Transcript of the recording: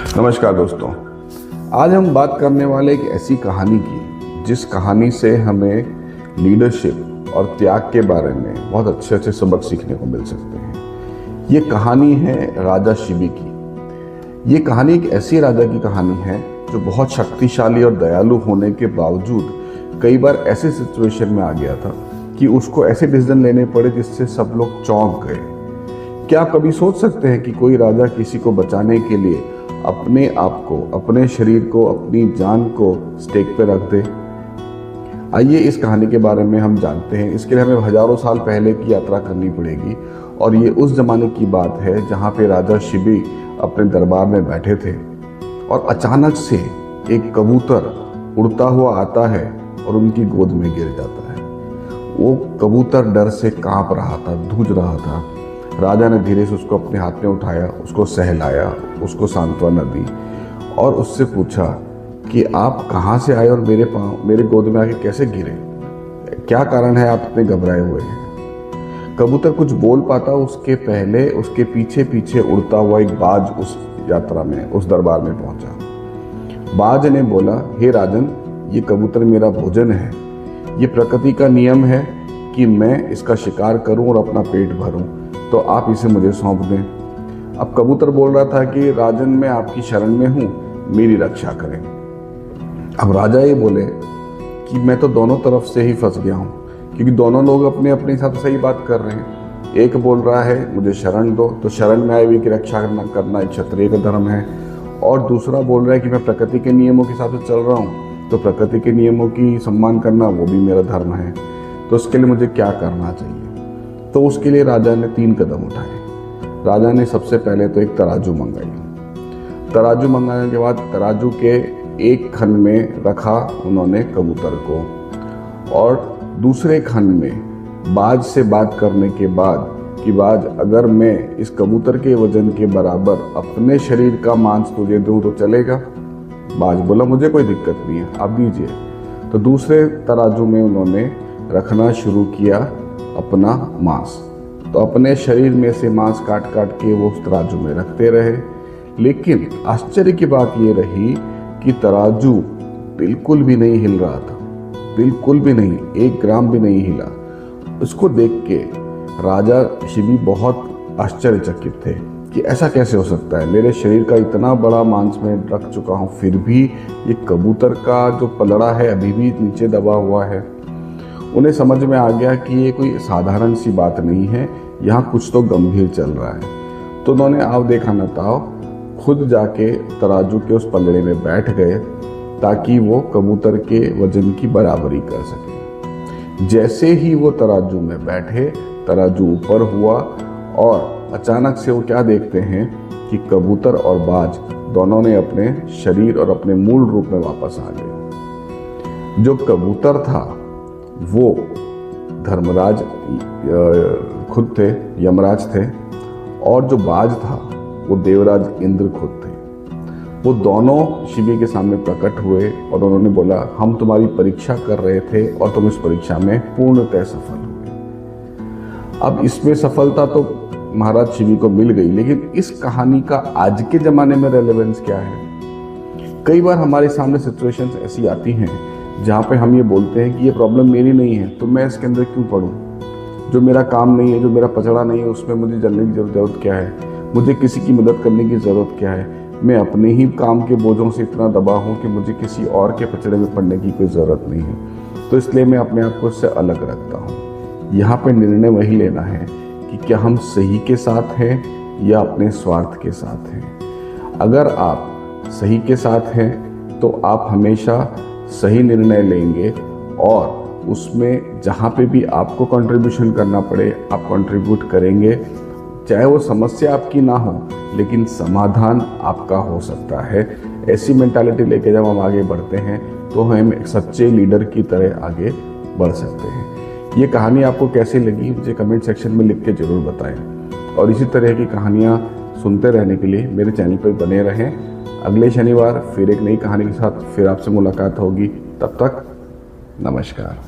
नमस्कार दोस्तों, आज हम बात करने वाले एक ऐसी कहानी की जिस कहानी से हमें लीडरशिप और त्याग के बारे में बहुत अच्छे अच्छे सबक सीखने को मिल सकते हैं। ये कहानी है राजा शिबी की। ये कहानी एक ऐसी राजा की कहानी है जो बहुत शक्तिशाली और दयालु होने के बावजूद कई बार ऐसे सिचुएशन में आ गया था कि उसको ऐसे डिसीजन लेने पड़े जिससे सब लोग चौंक गए। क्या आप कभी सोच सकते हैं कि कोई राजा किसी को बचाने के लिए अपने आप को, अपने शरीर को, अपनी जान को स्टेक पे रख दे? आइए इस कहानी के बारे में हम जानते हैं। इसके लिए हमें हजारों साल पहले की यात्रा करनी पड़ेगी और ये उस जमाने की बात है जहाँ पे राजा शिबी अपने दरबार में बैठे थे और अचानक से एक कबूतर उड़ता हुआ आता है और उनकी गोद में गिर जाता है। वो कबूतर डर से कांप रहा था, धूज रहा था। राजा ने धीरे से उसको अपने हाथ में उठाया, उसको सहलाया, उसको सांत्वना दी और उससे पूछा कि आप कहाँ से आए और मेरे गोद में आके कैसे गिरे? क्या कारण है आप इतने घबराए हुए हैं? कबूतर कुछ बोल पाता उसके पहले उसके पीछे पीछे उड़ता हुआ एक बाज उस यात्रा में, उस दरबार में पहुंचा। बाज ने बोला, हे राजन, ये कबूतर मेरा भोजन है। ये प्रकृति का नियम है कि मैं इसका शिकार करूं और अपना पेट भरूं, तो आप इसे मुझे सौंप दें। अब कबूतर बोल रहा था कि राजन, मैं आपकी शरण में हूं, मेरी रक्षा करें। अब राजा ये बोले कि मैं तो दोनों तरफ से ही फंस गया हूं, क्योंकि दोनों लोग अपने अपने हिसाब से सही बात कर रहे हैं। एक बोल रहा है मुझे शरण दो, तो शरण में आए हुए की रक्षा करना एक क्षत्रिय का धर्म है, और दूसरा बोल रहा है कि मैं प्रकृति के नियमों के हिसाब से चल रहा हूँ, तो प्रकृति के नियमों की सम्मान करना वो भी मेरा धर्म है। तो उसके लिए मुझे क्या करना चाहिए? तो उसके लिए राजा ने 3 कदम उठाए। राजा ने सबसे पहले तो एक तराजू मंगाई। तराजू मंगाने के बाद तराजू के एक खन में रखा उन्होंने कबूतर को, और दूसरे खन में बाज से बात करने के बाद कि बाज, अगर मैं इस कबूतर के वजन के बराबर अपने शरीर का मांस तुझे दूं तो चलेगा? बाज बोला, मुझे कोई दिक्कत नहीं है, आप दीजिए। तो दूसरे तराजू में उन्होंने रखना शुरू किया अपना मांस। तो अपने शरीर में से मांस काट काट के वो उस तराजू में रखते रहे। लेकिन आश्चर्य की बात ये रही कि तराजू बिल्कुल भी नहीं हिल रहा था, बिल्कुल भी नहीं, 1 ग्राम भी नहीं हिला। उसको देख के राजा शिबी बहुत आश्चर्यचकित थे कि ऐसा कैसे हो सकता है, मेरे शरीर का इतना बड़ा मांस मैं रख चुका हूँ, फिर भी ये कबूतर का जो पलड़ा है अभी भी नीचे दबा हुआ है। उन्हें समझ में आ गया कि ये कोई साधारण सी बात नहीं है, यहाँ कुछ तो गंभीर चल रहा है। तो उन्होंने आव देखा न ताव खुद जाके तराजू के उस पलड़े में बैठ गए ताकि वो कबूतर के वजन की बराबरी कर सके। जैसे ही वो तराजू में बैठे, तराजू ऊपर हुआ और अचानक से वो क्या देखते हैं कि कबूतर और बाज दोनों ने अपने शरीर और अपने मूल रूप में वापस आ गए। जो कबूतर था वो धर्मराज खुद थे, यमराज थे, और जो बाज था वो देवराज इंद्र खुद थे। वो दोनों शिबी के सामने प्रकट हुए और उन्होंने बोला, हम तुम्हारी परीक्षा कर रहे थे और तुम इस परीक्षा में पूर्णतः सफल हुए। अब इसमें सफलता तो महाराज शिबी को मिल गई, लेकिन इस कहानी का आज के जमाने में रेलेवेंस क्या है? कई बार हमारे सामने सिचुएशंस ऐसी आती हैं जहाँ पे हम ये बोलते हैं कि ये प्रॉब्लम मेरी नहीं है, तो मैं इसके अंदर क्यों पढ़ूं? जो मेरा काम नहीं है, जो मेरा पचड़ा नहीं है, उसमें मुझे जानने की जरूरत क्या है? मुझे किसी की मदद करने की ज़रूरत क्या है? मैं अपने ही काम के बोझों से इतना दबा हूँ कि मुझे किसी और के पचड़े में पड़ने की कोई ज़रूरत नहीं है। तो इसलिए मैं अपने आप को इससे अलग रखता हूँ। यहाँ पे निर्णय वही लेना है कि क्या हम सही के साथ हैं या अपने स्वार्थ के साथ हैं। अगर आप सही के साथ हैं तो आप हमेशा सही निर्णय लेंगे और उसमें जहाँ पे भी आपको कंट्रीब्यूशन करना पड़े आप कंट्रीब्यूट करेंगे। चाहे वो समस्या आपकी ना हो, लेकिन समाधान आपका हो सकता है। ऐसी मेंटालिटी लेके जब हम आगे बढ़ते हैं तो हम एक सच्चे लीडर की तरह आगे बढ़ सकते हैं। ये कहानी आपको कैसी लगी मुझे कमेंट सेक्शन में लिख के ज़रूर बताएं, और इसी तरह की कहानियाँ सुनते रहने के लिए मेरे चैनल पर बने रहें। अगले शनिवार फिर एक नई कहानी के साथ फिर आपसे मुलाकात होगी। तब तक नमस्कार।